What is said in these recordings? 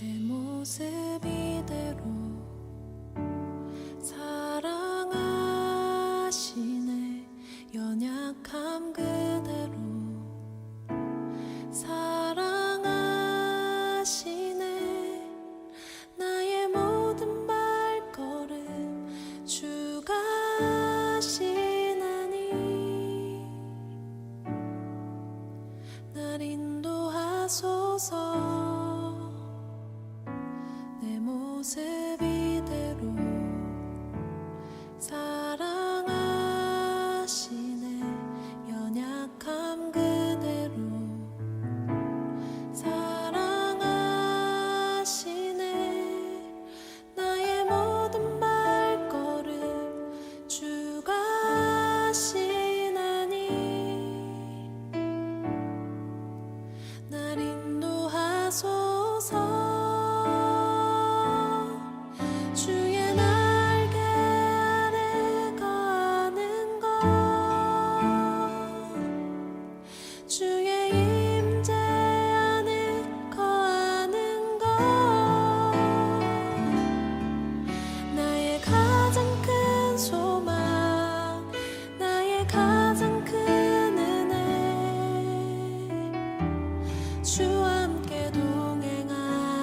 내 모습 이대로 사랑하시네. 연약함 그대로 사랑하시네. 나의 모든 발걸음 주가 하시나니 날 인도하소서. 내 모습 이대로 사랑하시네. 연약함 그대로 사랑하시네. 나의 모든 발걸음 주가 하시나니 날 인도하소서. 주의 날개 아래 거하는 것, 주의 임재 안에 거하는 것, 나의 가장 큰 소망, 나의 가장 큰 은혜. 주와 함께 동행하는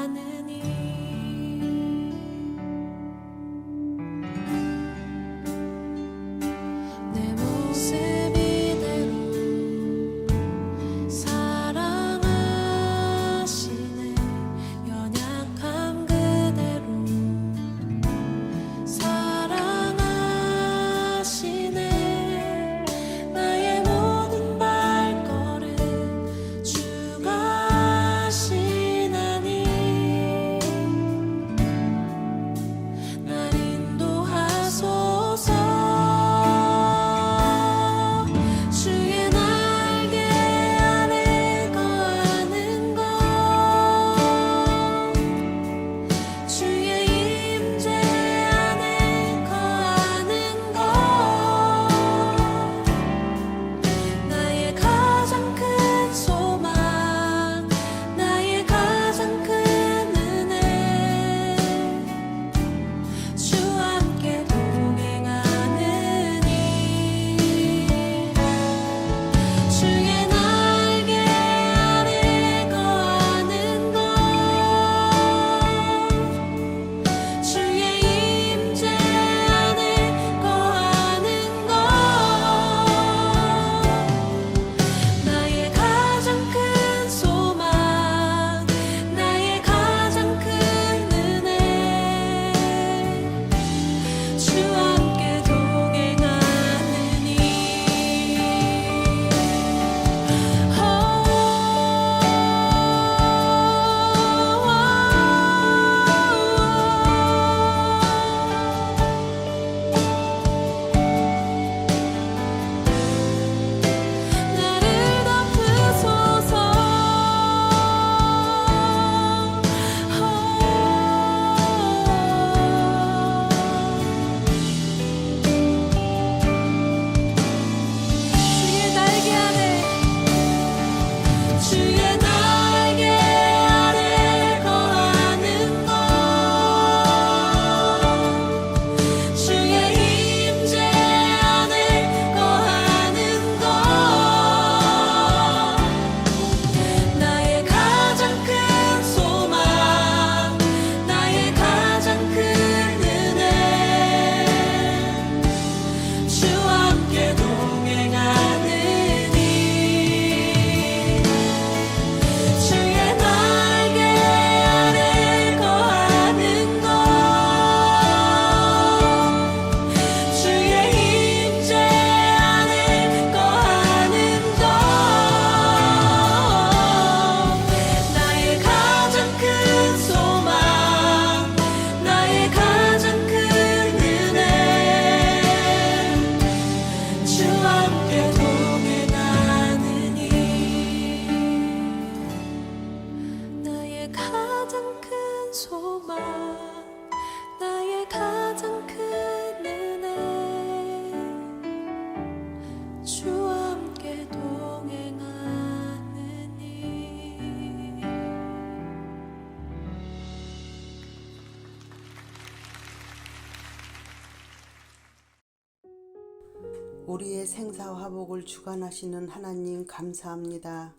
우리의 생사화복을 주관하시는 하나님 감사합니다.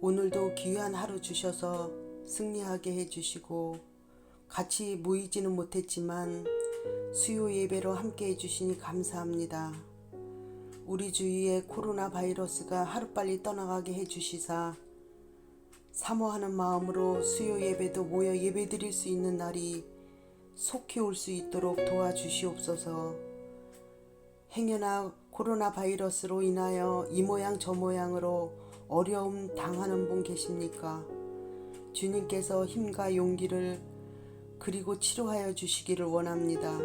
오늘도 귀한 하루 주셔서 승리하게 해주시고 같이 모이지는 못했지만 수요 예배로 함께 해주시니 감사합니다. 우리 주위에 코로나 바이러스가 하루빨리 떠나가게 해주시사 사모하는 마음으로 수요 예배도 모여 예배드릴 수 있는 날이 속히 올 수 있도록 도와주시옵소서. 행여나 코로나 바이러스로 인하여 이 모양 저 모양으로 어려움 당하는 분 계십니까? 주님께서 힘과 용기를 그리고 치료하여 주시기를 원합니다.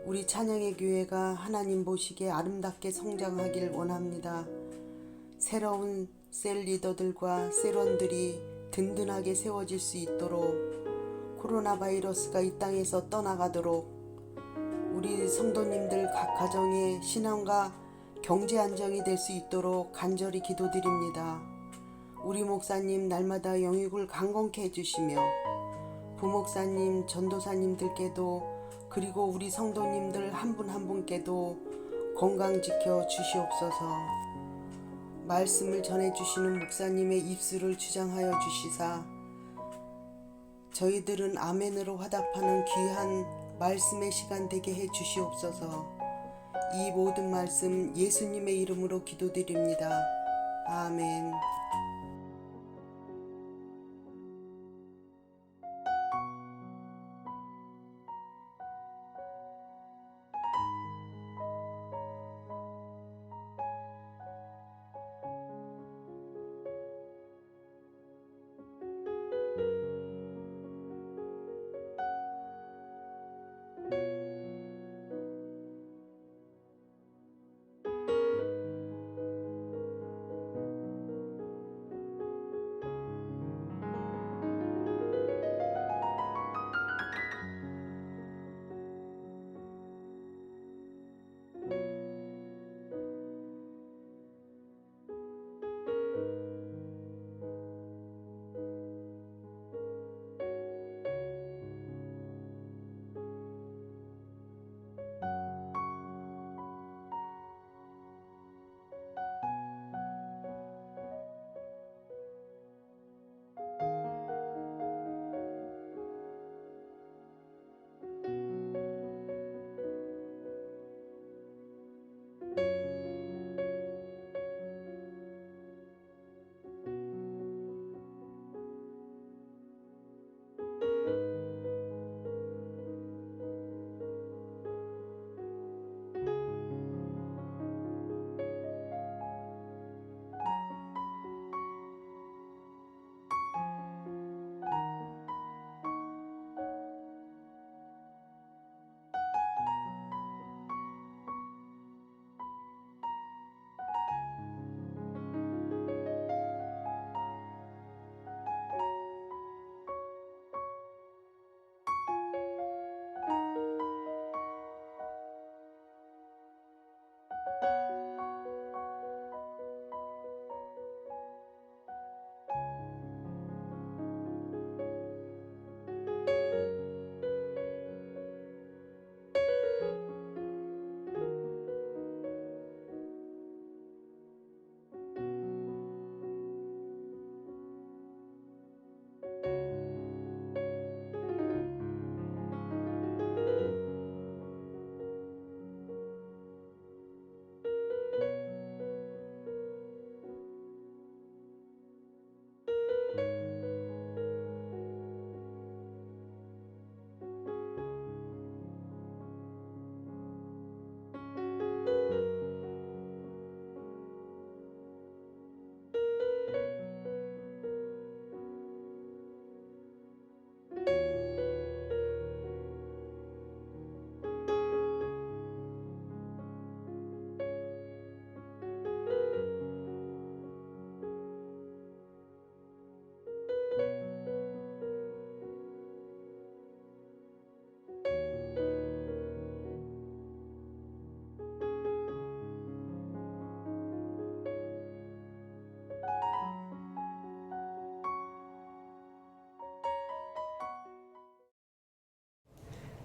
우리 찬양의 교회가 하나님 보시기에 아름답게 성장하길 원합니다. 새로운 셀 리더들과 셀원들이 든든하게 세워질 수 있도록 코로나 바이러스가 이 땅에서 떠나가도록 우리 성도님들 각 가정의 신앙과 경제 안정이 될 수 있도록 간절히 기도드립니다. 우리 목사님 날마다 영육을 강건케 해주시며 부목사님, 전도사님들께도 그리고 우리 성도님들 한 분 한 분께도 건강 지켜 주시옵소서. 말씀을 전해주시는 목사님의 입술을 주장하여 주시사 저희들은 아멘으로 화답하는 귀한 말씀의 시간 되게 해 주시옵소서. 이 모든 말씀 예수님의 이름으로 기도드립니다. 아멘.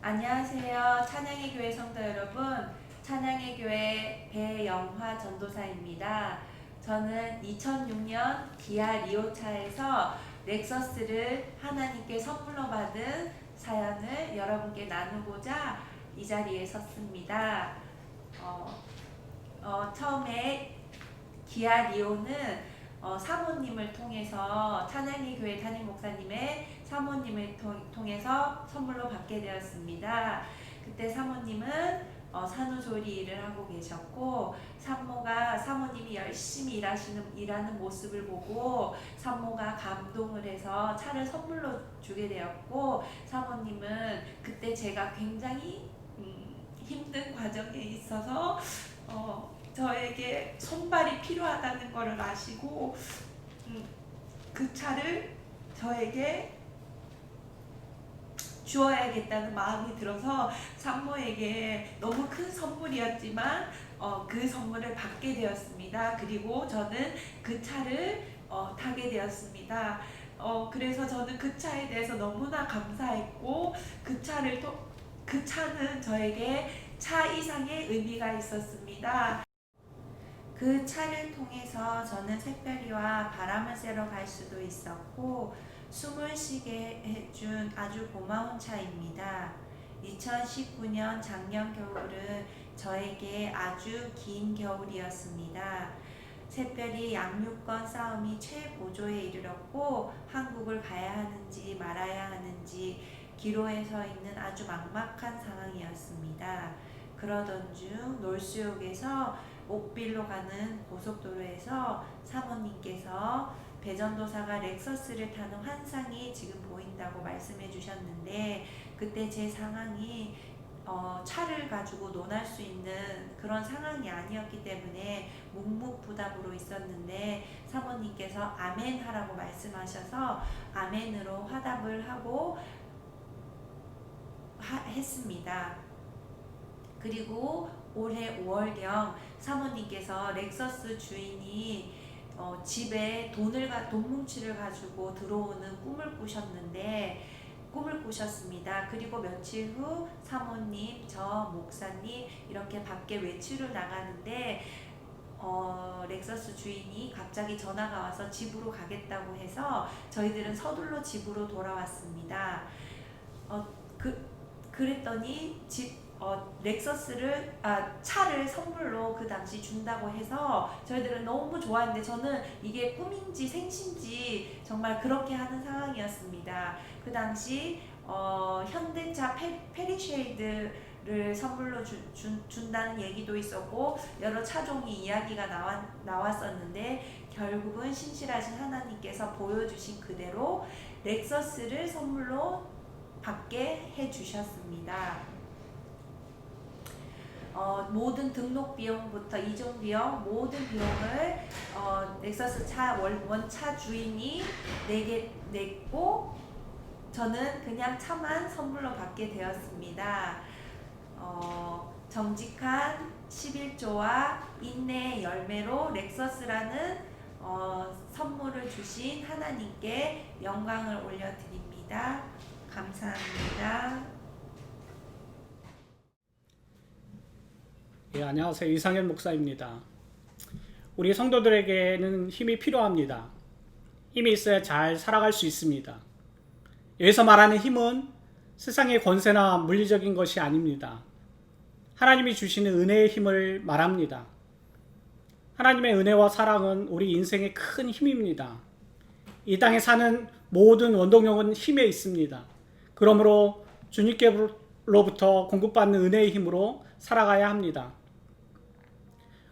안녕하세요. 찬양의 교회 성도 여러분. 찬양의 교회 배영화 전도사입니다. 저는 2006년 기아 리오차에서 렉서스를 하나님께 선물로 받은 사연을 여러분께 나누고자 이 자리에 섰습니다. 처음에 기아 리오는 사모님을 통해서 찬양의 교회 담임 목사님의 사모님을 통해서 선물로 받게 되었습니다. 그때 사모님은 산후조리 일을 하고 계셨고 사모님이 열심히 일하는 모습을 보고 산모가 감동을 해서 차를 선물로 주게 되었고 사모님은 그때 제가 굉장히 힘든 과정에 있어서 저에게 손발이 필요하다는 것을 아시고 그 차를 저에게 주어야겠다는 마음이 들어서 산모에게 너무 큰 선물이었지만 그 선물을 받게 되었습니다. 그리고 저는 그 차를 타게 되었습니다. 그래서 저는 그 차에 대해서 너무나 감사했고 그 차는 저에게 차 이상의 의미가 있었습니다. 그 차를 통해서 저는 새별이와 바람을 쐬러 갈 수도 있었고 숨을 쉬게 해준 아주 고마운 차입니다. 2019년 작년 겨울은 저에게 아주 긴 겨울이었습니다. 새별이 양육권 싸움이 최고조에 이르렀고 한국을 가야 하는지 말아야 하는지 기로에 서 있는 아주 막막한 상황이었습니다. 그러던 중 놀수역에서 옥빌로 가는 고속도로에서 사모님께서 배전도사가 렉서스를 타는 환상이 지금 보인다고 말씀해 주셨는데 그때 제 상황이 차를 가지고 논할 수 있는 그런 상황이 아니었기 때문에 묵묵부답으로 있었는데 사모님께서 아멘 하라고 말씀하셔서 아멘으로 화답을 하고 했습니다. 그리고 올해 5월경 사모님께서 렉서스 주인이 집에 돈 뭉치를 가지고 들어오는 꿈을 꾸셨습니다. 그리고 며칠 후 사모님, 저 목사님 이렇게 밖에 외출을 나가는데 렉서스 주인이 갑자기 전화가 와서 집으로 가겠다고 해서 저희들은 서둘러 집으로 돌아왔습니다. 그랬더니 차를 선물로 그 당시 준다고 해서 저희들은 너무 좋아했는데 저는 이게 꿈인지 생신지 정말 그렇게 하는 상황이었습니다. 그 당시 현대차 페리쉐이드를 선물로 준다는 얘기도 있었고 여러 차종이 이야기가 나왔었는데 결국은 신실하신 하나님께서 보여주신 그대로 렉서스를 선물로 받게 해주셨습니다. 모든 등록 비용부터 이종 비용 모든 비용을 렉서스 차 원차 주인이 냈고 저는 그냥 차만 선물로 받게 되었습니다. 정직한 11조와 인내의 열매로 렉서스라는 선물을 주신 하나님께 영광을 올려드립니다. 감사합니다. 예, 안녕하세요. 이상현 목사입니다. 우리 성도들에게는 힘이 필요합니다. 힘이 있어야 잘 살아갈 수 있습니다. 여기서 말하는 힘은 세상의 권세나 물리적인 것이 아닙니다. 하나님이 주시는 은혜의 힘을 말합니다. 하나님의 은혜와 사랑은 우리 인생의 큰 힘입니다. 이 땅에 사는 모든 원동력은 힘에 있습니다. 그러므로 주님께로부터 공급받는 은혜의 힘으로 살아가야 합니다.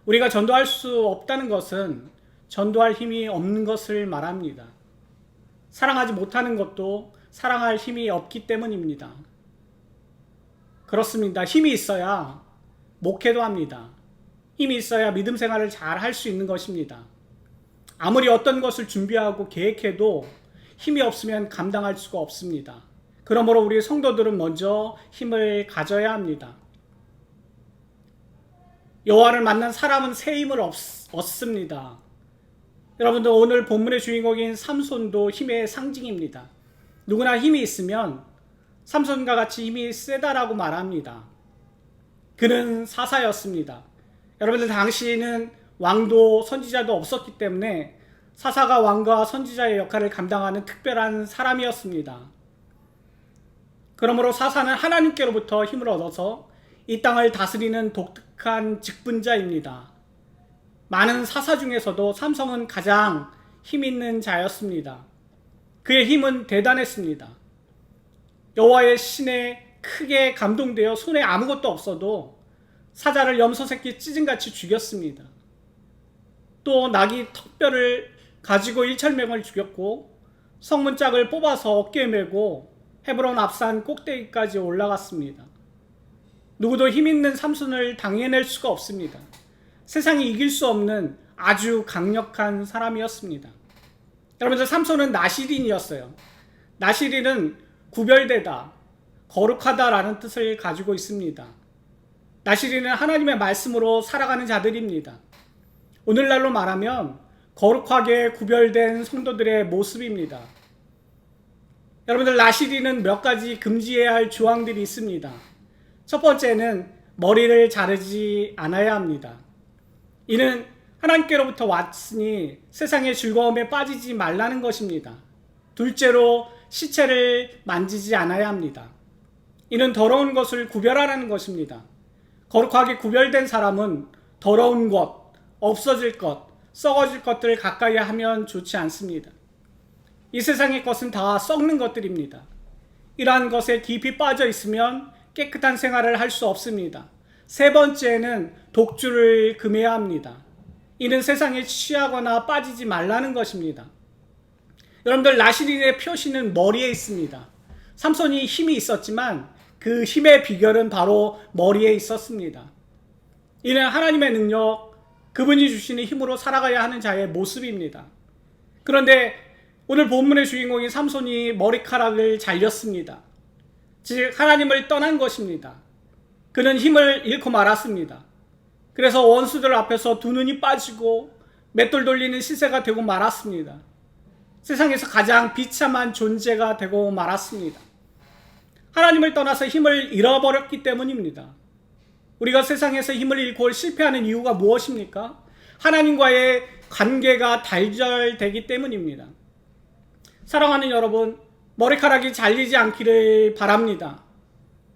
우리가 전도할 수 없다는 것은 전도할 힘이 없는 것을 말합니다. 사랑하지 못하는 것도 사랑할 힘이 없기 때문입니다. 그렇습니다. 힘이 있어야 목회도 합니다. 힘이 있어야 믿음 생활을 잘 할 수 있는 것입니다. 아무리 어떤 것을 준비하고 계획해도 힘이 없으면 감당할 수가 없습니다. 그러므로 우리 성도들은 먼저 힘을 가져야 합니다. 여호와를 만난 사람은 새 힘을 얻습니다. 여러분들 오늘 본문의 주인공인 삼손도 힘의 상징입니다. 누구나 힘이 있으면 삼손과 같이 힘이 세다라고 말합니다. 그는 사사였습니다. 여러분들 당시에는 왕도 선지자도 없었기 때문에 사사가 왕과 선지자의 역할을 감당하는 특별한 사람이었습니다. 그러므로 사사는 하나님께로부터 힘을 얻어서 이 땅을 다스리는 독특한 직분자입니다. 많은 사사 중에서도 삼성은 가장 힘 있는 자였습니다. 그의 힘은 대단했습니다. 여호와의 신에 크게 감동되어 손에 아무것도 없어도 사자를 염소 새끼 찢은같이 죽였습니다. 또 나귀 턱뼈를 가지고 1,000명을 죽였고 성문짝을 뽑아서 어깨에 메고 헤브론 앞산 꼭대기까지 올라갔습니다. 누구도 힘있는 삼손을 당해낼 수가 없습니다. 세상이 이길 수 없는 아주 강력한 사람이었습니다. 여러분들, 삼손은 나시린이었어요. 나시린은 구별되다, 거룩하다라는 뜻을 가지고 있습니다. 나시린은 하나님의 말씀으로 살아가는 자들입니다. 오늘날로 말하면 거룩하게 구별된 성도들의 모습입니다. 여러분들, 나시린은 몇 가지 금지해야 할 조항들이 있습니다. 첫 번째는 머리를 자르지 않아야 합니다. 이는 하나님께로부터 왔으니 세상의 즐거움에 빠지지 말라는 것입니다. 둘째로 시체를 만지지 않아야 합니다. 이는 더러운 것을 구별하라는 것입니다. 거룩하게 구별된 사람은 더러운 것, 없어질 것, 썩어질 것들을 가까이 하면 좋지 않습니다. 이 세상의 것은 다 썩는 것들입니다. 이러한 것에 깊이 빠져 있으면 깨끗한 생활을 할 수 없습니다. 세 번째는 독주를 금해야 합니다. 이는 세상에 취하거나 빠지지 말라는 것입니다. 여러분들, 나시린의 표시는 머리에 있습니다. 삼손이 힘이 있었지만 그 힘의 비결은 바로 머리에 있었습니다. 이는 하나님의 능력, 그분이 주시는 힘으로 살아가야 하는 자의 모습입니다. 그런데 오늘 본문의 주인공인 삼손이 머리카락을 잘렸습니다. 즉 하나님을 떠난 것입니다. 그는 힘을 잃고 말았습니다. 그래서 원수들 앞에서 두 눈이 빠지고 맷돌 돌리는 시세가 되고 말았습니다. 세상에서 가장 비참한 존재가 되고 말았습니다. 하나님을 떠나서 힘을 잃어버렸기 때문입니다. 우리가 세상에서 힘을 잃고 실패하는 이유가 무엇입니까? 하나님과의 관계가 단절되기 때문입니다. 사랑하는 여러분, 머리카락이 잘리지 않기를 바랍니다.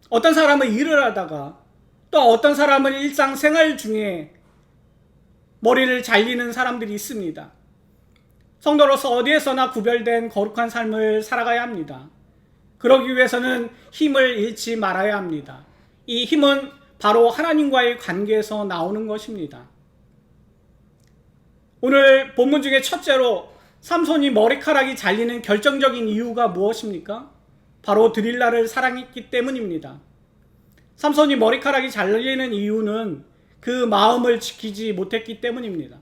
어떤 사람은 일을 하다가 또 어떤 사람은 일상생활 중에 머리를 잘리는 사람들이 있습니다. 성도로서 어디에서나 구별된 거룩한 삶을 살아가야 합니다. 그러기 위해서는 힘을 잃지 말아야 합니다. 이 힘은 바로 하나님과의 관계에서 나오는 것입니다. 오늘 본문 중에 첫째로 삼손이 머리카락이 잘리는 결정적인 이유가 무엇입니까? 바로 드릴라를 사랑했기 때문입니다. 삼손이 머리카락이 잘리는 이유는 그 마음을 지키지 못했기 때문입니다.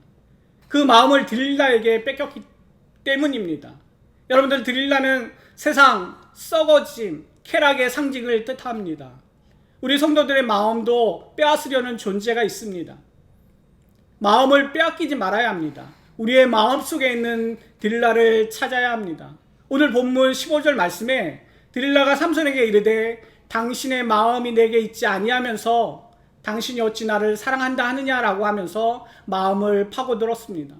그 마음을 드릴라에게 뺏겼기 때문입니다. 여러분들, 드릴라는 세상, 썩어짐, 쾌락의 상징을 뜻합니다. 우리 성도들의 마음도 빼앗으려는 존재가 있습니다. 마음을 빼앗기지 말아야 합니다. 우리의 마음속에 있는 드릴라를 찾아야 합니다. 오늘 본문 15절 말씀에 드릴라가 삼손에게 이르되 당신의 마음이 내게 있지 아니하면서 당신이 어찌 나를 사랑한다 하느냐라고 하면서 마음을 파고들었습니다.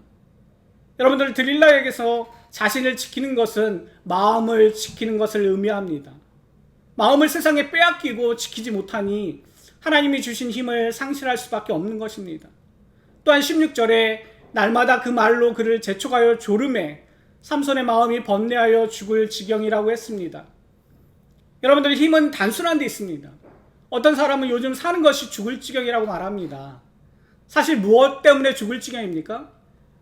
여러분들, 드릴라에게서 자신을 지키는 것은 마음을 지키는 것을 의미합니다. 마음을 세상에 빼앗기고 지키지 못하니 하나님이 주신 힘을 상실할 수밖에 없는 것입니다. 또한 16절에 날마다 그 말로 그를 재촉하여 졸음해 삼손의 마음이 번뇌하여 죽을 지경이라고 했습니다. 여러분들, 힘은 단순한 데 있습니다. 어떤 사람은 요즘 사는 것이 죽을 지경이라고 말합니다. 사실 무엇 때문에 죽을 지경입니까?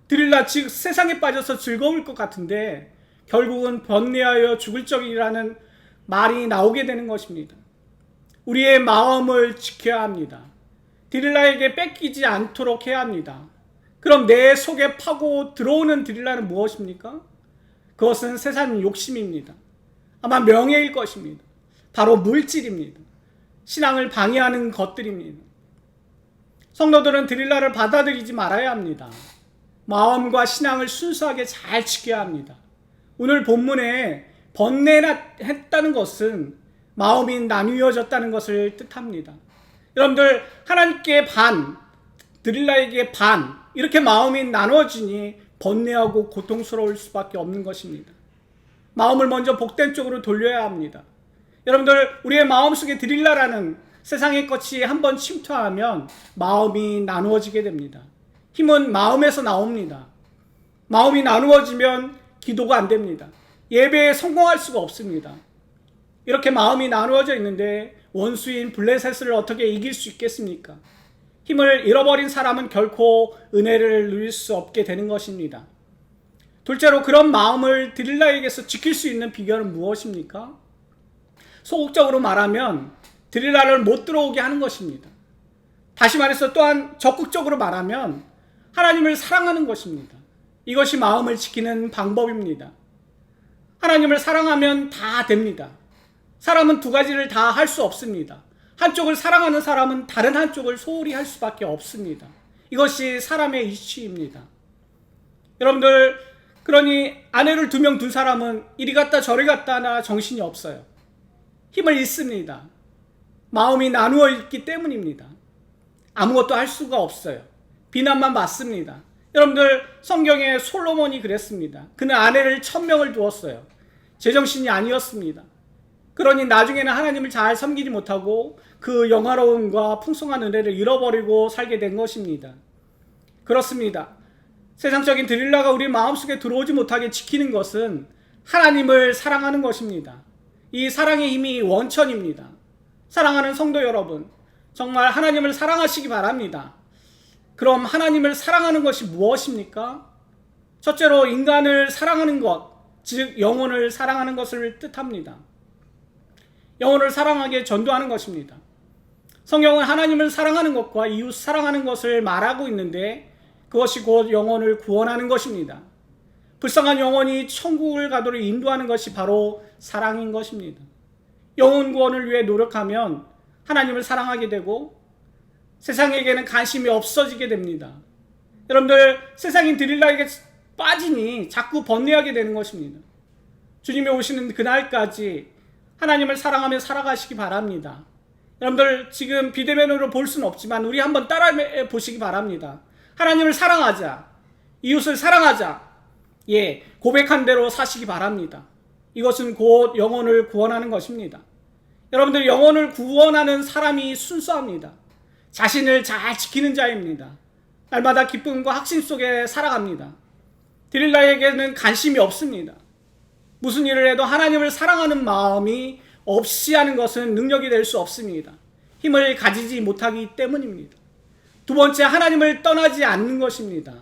드릴라, 즉 세상에 빠져서 즐거울 것 같은데 결국은 번뇌하여 죽을 적이라는 말이 나오게 되는 것입니다. 우리의 마음을 지켜야 합니다. 드릴라에게 뺏기지 않도록 해야 합니다. 그럼 내 속에 파고 들어오는 드릴라는 무엇입니까? 그것은 세상 욕심입니다. 아마 명예일 것입니다. 바로 물질입니다. 신앙을 방해하는 것들입니다. 성도들은 드릴라를 받아들이지 말아야 합니다. 마음과 신앙을 순수하게 잘 지켜야 합니다. 오늘 본문에 번뇌했다는 것은 마음이 나뉘어졌다는 것을 뜻합니다. 여러분들 하나님께 반, 드릴라에게 반 이렇게 마음이 나눠지니 번뇌하고 고통스러울 수밖에 없는 것입니다. 마음을 먼저 복된 쪽으로 돌려야 합니다. 여러분들 우리의 마음속에 드릴라라는 세상의 것이 한번 침투하면 마음이 나누어지게 됩니다. 힘은 마음에서 나옵니다. 마음이 나누어지면 기도가 안 됩니다. 예배에 성공할 수가 없습니다. 이렇게 마음이 나누어져 있는데 원수인 블레셋을 어떻게 이길 수 있겠습니까? 힘을 잃어버린 사람은 결코 은혜를 누릴 수 없게 되는 것입니다. 둘째로 그런 마음을 드릴라에게서 지킬 수 있는 비결은 무엇입니까? 소극적으로 말하면 드릴라를 못 들어오게 하는 것입니다. 다시 말해서 또한 적극적으로 말하면 하나님을 사랑하는 것입니다. 이것이 마음을 지키는 방법입니다. 하나님을 사랑하면 다 됩니다. 사람은 두 가지를 다 할 수 없습니다. 한쪽을 사랑하는 사람은 다른 한쪽을 소홀히 할 수밖에 없습니다. 이것이 사람의 이치입니다. 여러분들, 그러니 아내를 2명 둔 사람은 이리 갔다 저리 갔다 하나 정신이 없어요. 힘을 잃습니다. 마음이 나누어 있기 때문입니다. 아무것도 할 수가 없어요. 비난만 받습니다. 여러분들, 성경에 솔로몬이 그랬습니다. 그는 아내를 1000명을 두었어요. 제정신이 아니었습니다. 그러니 나중에는 하나님을 잘 섬기지 못하고 그 영화로움과 풍성한 은혜를 잃어버리고 살게 된 것입니다. 그렇습니다. 세상적인 드릴라가 우리 마음속에 들어오지 못하게 지키는 것은 하나님을 사랑하는 것입니다. 이 사랑의 힘이 원천입니다. 사랑하는 성도 여러분, 정말 하나님을 사랑하시기 바랍니다. 그럼 하나님을 사랑하는 것이 무엇입니까? 첫째로 인간을 사랑하는 것, 즉 영혼을 사랑하는 것을 뜻합니다. 영혼을 사랑하게 전도하는 것입니다. 성경은 하나님을 사랑하는 것과 이웃 사랑하는 것을 말하고 있는데 그것이 곧 영혼을 구원하는 것입니다. 불쌍한 영혼이 천국을 가도록 인도하는 것이 바로 사랑인 것입니다. 영혼 구원을 위해 노력하면 하나님을 사랑하게 되고 세상에게는 관심이 없어지게 됩니다. 여러분들, 세상인 드릴라에게 빠지니 자꾸 번뇌하게 되는 것입니다. 주님이 오시는 그날까지 하나님을 사랑하며 살아가시기 바랍니다. 여러분들, 지금 비대면으로 볼 수는 없지만 우리 한번 따라해 보시기 바랍니다. 하나님을 사랑하자, 이웃을 사랑하자, 고백한 대로 사시기 바랍니다. 이것은 곧 영혼을 구원하는 것입니다. 여러분들, 영혼을 구원하는 사람이 순수합니다. 자신을 잘 지키는 자입니다. 날마다 기쁨과 확신 속에 살아갑니다. 드릴라에게는 관심이 없습니다. 무슨 일을 해도 하나님을 사랑하는 마음이 없이 하는 것은 능력이 될 수 없습니다. 힘을 가지지 못하기 때문입니다. 두 번째, 하나님을 떠나지 않는 것입니다.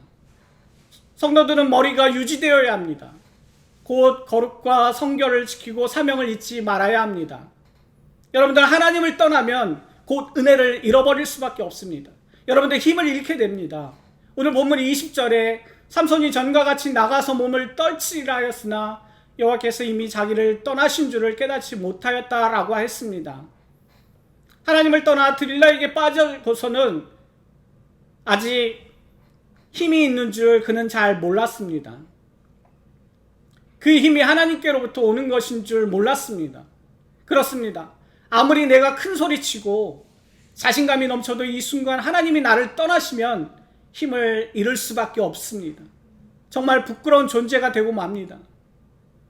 성도들은 머리가 유지되어야 합니다. 곧 거룩과 성결을 지키고 사명을 잊지 말아야 합니다. 여러분들, 하나님을 떠나면 곧 은혜를 잃어버릴 수밖에 없습니다. 여러분들, 힘을 잃게 됩니다. 오늘 본문 20절에 삼손이 전과 같이 나가서 몸을 떨치리라 하였으나 여호와께서 이미 자기를 떠나신 줄을 깨닫지 못하였다라고 했습니다. 하나님을 떠나 드릴라에게 빠져서는 아직 힘이 있는 줄 그는 잘 몰랐습니다. 그 힘이 하나님께로부터 오는 것인 줄 몰랐습니다. 그렇습니다. 아무리 내가 큰 소리치고 자신감이 넘쳐도 이 순간 하나님이 나를 떠나시면 힘을 잃을 수밖에 없습니다. 정말 부끄러운 존재가 되고 맙니다.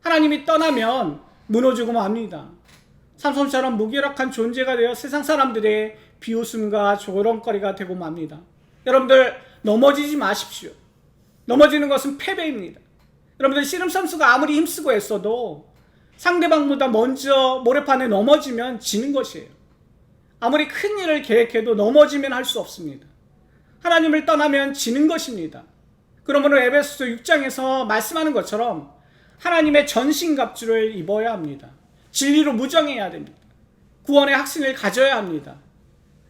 하나님이 떠나면 무너지고 맙니다. 삼손처럼 무기력한 존재가 되어 세상 사람들의 비웃음과 조롱거리가 되고 맙니다. 여러분들, 넘어지지 마십시오. 넘어지는 것은 패배입니다. 여러분들, 씨름 선수가 아무리 힘쓰고 애써도 상대방보다 먼저 모래판에 넘어지면 지는 것이에요. 아무리 큰 일을 계획해도 넘어지면 할 수 없습니다. 하나님을 떠나면 지는 것입니다. 그러므로 에베소서 6장에서 말씀하는 것처럼 하나님의 전신갑주를 입어야 합니다. 진리로 무장해야 됩니다. 구원의 확신을 가져야 합니다.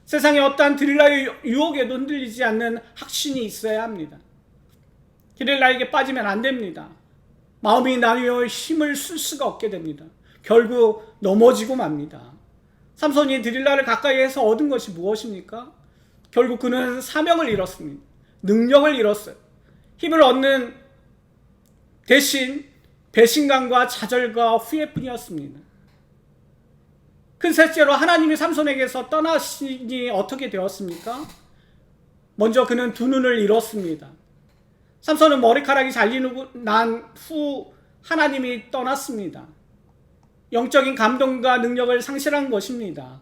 세상의 어떠한 드릴라의 유혹에도 흔들리지 않는 확신이 있어야 합니다. 드릴라에게 빠지면 안 됩니다. 마음이 나뉘어 힘을 쓸 수가 없게 됩니다. 결국 넘어지고 맙니다. 삼손이 드릴라를 가까이 해서 얻은 것이 무엇입니까? 결국 그는 사명을 잃었습니다. 능력을 잃었어요. 힘을 얻는 대신 배신감과 좌절과 후회뿐이었습니다. 큰 셋째로 하나님이 삼손에게서 떠나시니 어떻게 되었습니까? 먼저 그는 두 눈을 잃었습니다. 삼손은 머리카락이 잘리고 난 후 하나님이 떠났습니다. 영적인 감동과 능력을 상실한 것입니다.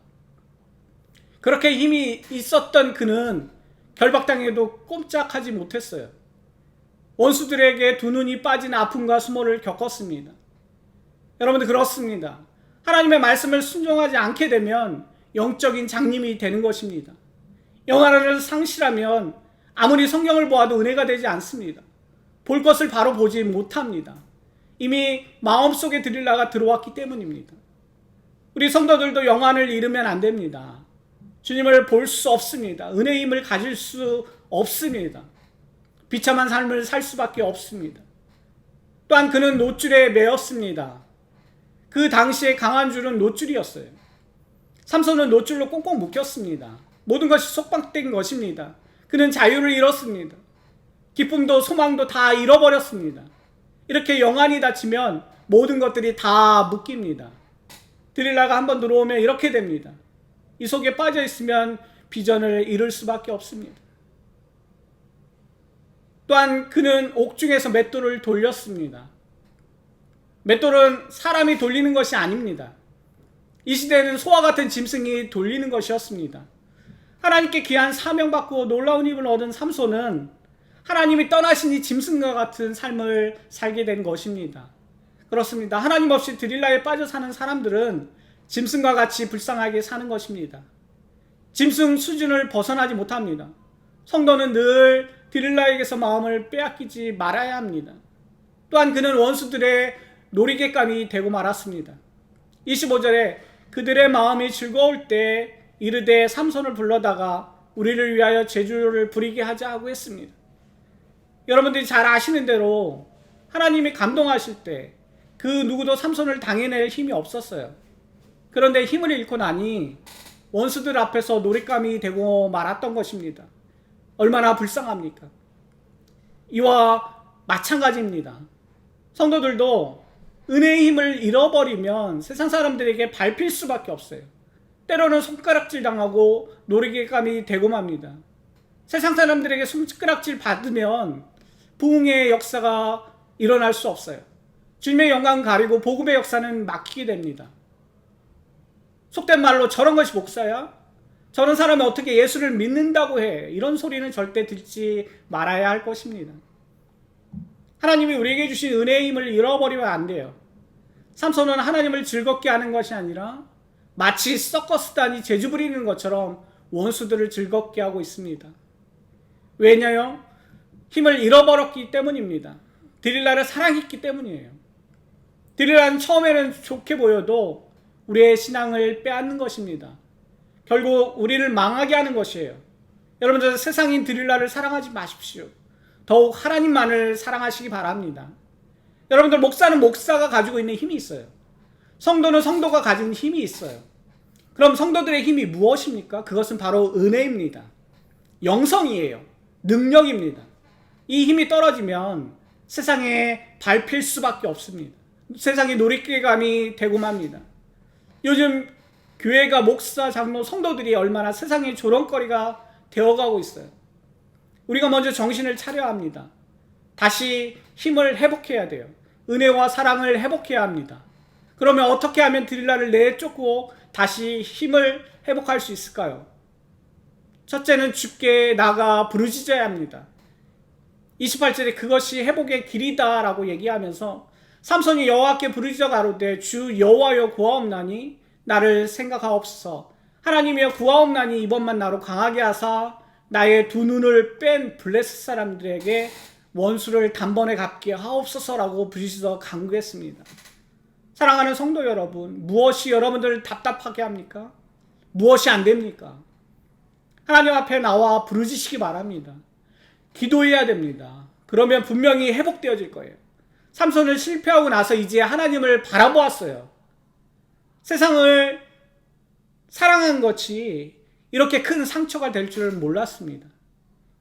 그렇게 힘이 있었던 그는 결박당해도 꼼짝하지 못했어요. 원수들에게 두 눈이 빠진 아픔과 수모를 겪었습니다. 여러분들 그렇습니다. 하나님의 말씀을 순종하지 않게 되면 영적인 장님이 되는 것입니다. 영화를 상실하면 아무리 성경을 보아도 은혜가 되지 않습니다. 볼 것을 바로 보지 못합니다. 이미 마음속에 드릴라가 들어왔기 때문입니다. 우리 성도들도 영안을 잃으면 안 됩니다. 주님을 볼 수 없습니다. 은혜의 힘을 가질 수 없습니다. 비참한 삶을 살 수밖에 없습니다. 또한 그는 노줄에 매였습니다. 그 당시에 강한 줄은 노줄이었어요. 삼손은 노줄로 꽁꽁 묶였습니다. 모든 것이 속박된 것입니다. 그는 자유를 잃었습니다. 기쁨도 소망도 다 잃어버렸습니다. 이렇게 영안이 닫히면 모든 것들이 다 묶입니다. 드릴라가 한번 들어오면 이렇게 됩니다. 이 속에 빠져 있으면 비전을 잃을 수밖에 없습니다. 또한 그는 옥중에서 맷돌을 돌렸습니다. 맷돌은 사람이 돌리는 것이 아닙니다. 이 시대에는 소와 같은 짐승이 돌리는 것이었습니다. 하나님께 귀한 사명받고 놀라운 힘을 얻은 삼손은 하나님이 떠나신 이 짐승과 같은 삶을 살게 된 것입니다. 그렇습니다. 하나님 없이 드릴라에 빠져 사는 사람들은 짐승과 같이 불쌍하게 사는 것입니다. 짐승 수준을 벗어나지 못합니다. 성도는 늘 드릴라에게서 마음을 빼앗기지 말아야 합니다. 또한 그는 원수들의 놀이객감이 되고 말았습니다. 25절에 그들의 마음이 즐거울 때 이르되 삼손을 불러다가 우리를 위하여 제주를 부리게 하자 하고 했습니다. 여러분들이 잘 아시는 대로 하나님이 감동하실 때 그 누구도 삼손을 당해낼 힘이 없었어요. 그런데 힘을 잃고 나니 원수들 앞에서 놀잇감이 되고 말았던 것입니다. 얼마나 불쌍합니까? 이와 마찬가지입니다. 성도들도 은혜의 힘을 잃어버리면 세상 사람들에게 밟힐 수밖에 없어요. 때로는 손가락질 당하고 놀이개감이 되고 맙니다. 세상 사람들에게 손가락질 받으면 부흥의 역사가 일어날 수 없어요. 주님의 영광 가리고 복음의 역사는 막히게 됩니다. 속된 말로 저런 것이 목사야? 저런 사람이 어떻게 예수를 믿는다고 해? 이런 소리는 절대 듣지 말아야 할 것입니다. 하나님이 우리에게 주신 은혜의 힘을 잃어버리면 안 돼요. 삼손은 하나님을 즐겁게 하는 것이 아니라 마치 서커스단이 재주 부리는 것처럼 원수들을 즐겁게 하고 있습니다. 왜냐요? 힘을 잃어버렸기 때문입니다. 드릴라를 사랑했기 때문이에요. 드릴라는 처음에는 좋게 보여도 우리의 신앙을 빼앗는 것입니다. 결국 우리를 망하게 하는 것이에요. 여러분들 세상인 드릴라를 사랑하지 마십시오. 더욱 하나님만을 사랑하시기 바랍니다. 여러분들 목사는 목사가 가지고 있는 힘이 있어요. 성도는 성도가 가진 힘이 있어요. 그럼 성도들의 힘이 무엇입니까? 그것은 바로 은혜입니다. 영성이에요. 능력입니다. 이 힘이 떨어지면 세상에 밟힐 수밖에 없습니다. 세상에 놀이개감이 되고 맙니다. 요즘 교회가 목사, 장로, 성도들이 얼마나 세상의 조롱거리가 되어가고 있어요. 우리가 먼저 정신을 차려야 합니다. 다시 힘을 회복해야 돼요. 은혜와 사랑을 회복해야 합니다. 그러면 어떻게 하면 드릴라를 내쫓고 다시 힘을 회복할 수 있을까요? 첫째는 주께 나가 부르짖어야 합니다. 28절에 그것이 회복의 길이다 라고 얘기하면서 삼손이 여호와께 부르짖어 가로되 주 여호와여 구하옵나니 나를 생각하옵소서. 하나님이여 구하옵나니 이번만 나로 강하게 하사 나의 두 눈을 뺀 블레셋 사람들에게 원수를 단번에 갚게 하옵소서라고 부르짖어 간구했습니다. 사랑하는 성도 여러분, 무엇이 여러분들을 답답하게 합니까? 무엇이 안 됩니까? 하나님 앞에 나와 부르짖으시기 바랍니다. 기도해야 됩니다. 그러면 분명히 회복되어질 거예요. 삼손은 실패하고 나서 이제 하나님을 바라보았어요. 세상을 사랑한 것이 이렇게 큰 상처가 될 줄은 몰랐습니다.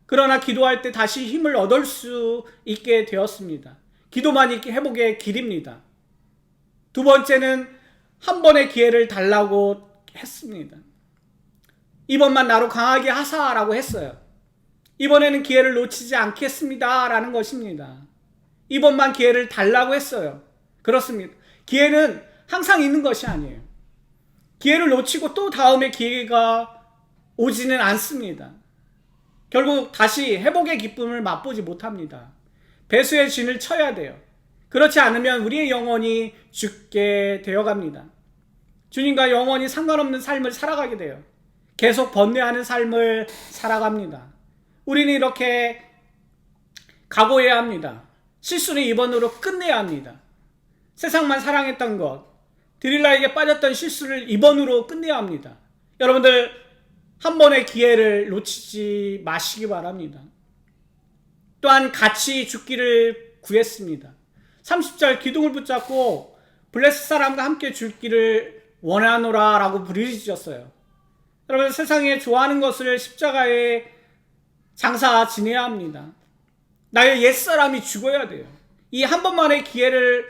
그러나 기도할 때 다시 힘을 얻을 수 있게 되었습니다. 기도만이 회복의 길입니다. 두 번째는 한 번의 기회를 달라고 했습니다. 이번만 나로 강하게 하사라고 했어요. 이번에는 기회를 놓치지 않겠습니다 라는 것입니다. 이번만 기회를 달라고 했어요. 그렇습니다. 기회는 항상 있는 것이 아니에요. 기회를 놓치고 또 다음에 기회가 오지는 않습니다. 결국 다시 회복의 기쁨을 맛보지 못합니다. 배수의 진을 쳐야 돼요. 그렇지 않으면 우리의 영혼이 죽게 되어갑니다. 주님과 영원히 상관없는 삶을 살아가게 돼요. 계속 번뇌하는 삶을 살아갑니다. 우리는 이렇게 각오해야 합니다. 실수는 이번으로 끝내야 합니다. 세상만 사랑했던 것, 드릴라에게 빠졌던 실수를 이번으로 끝내야 합니다. 여러분들 한 번의 기회를 놓치지 마시기 바랍니다. 또한 같이 죽기를 구했습니다. 30절 기둥을 붙잡고 블레셋 사람과 함께 죽기를 원하노라 라고 부르짖었어요. 여러분 세상에 좋아하는 것을 십자가에 장사 지내야 합니다. 나의 옛사람이 죽어야 돼요. 이 한 번만의 기회를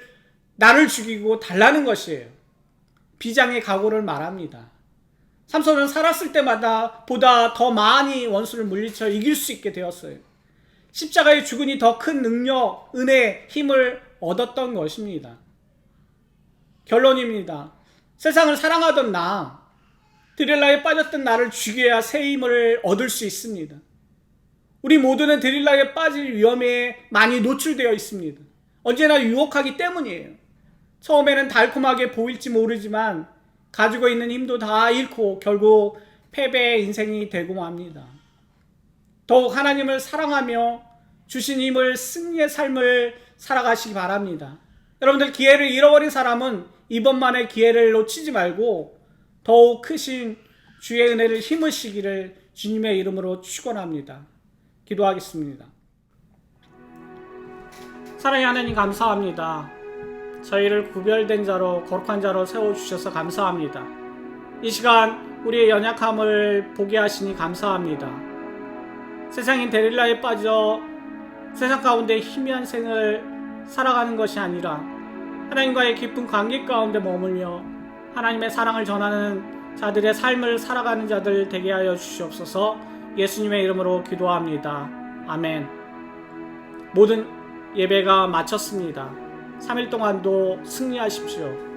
나를 죽이고 달라는 것이에요. 비장의 각오를 말합니다. 삼손은 살았을 때마다 보다 더 많이 원수를 물리쳐 이길 수 있게 되었어요. 십자가의 죽음이 더 큰 능력, 은혜, 힘을 얻었던 것입니다. 결론입니다. 세상을 사랑하던 나, 드릴라에 빠졌던 나를 죽여야 새 힘을 얻을 수 있습니다. 우리 모두는 드릴라에 빠질 위험에 많이 노출되어 있습니다. 언제나 유혹하기 때문이에요. 처음에는 달콤하게 보일지 모르지만 가지고 있는 힘도 다 잃고 결국 패배의 인생이 되고 맙니다. 더욱 하나님을 사랑하며 주신 힘을 승리의 삶을 살아가시기 바랍니다. 여러분들 기회를 잃어버린 사람은 이번만의 기회를 놓치지 말고 더욱 크신 주의 은혜를 힘으시기를 주님의 이름으로 축원합니다. 기도하겠습니다. 사랑의 하나님 감사합니다. 저희를 구별된 자로 거룩한 자로 세워주셔서 감사합니다. 이 시간 우리의 연약함을 보게 하시니 감사합니다. 세상인 데릴라에 빠져 세상 가운데 희미한 생을 살아가는 것이 아니라 하나님과의 깊은 관계 가운데 머물며 하나님의 사랑을 전하는 자들의 삶을 살아가는 자들 되게 하여 주시옵소서. 예수님의 이름으로 기도합니다. 아멘. 모든 예배가 마쳤습니다. 3일 동안도 승리하십시오.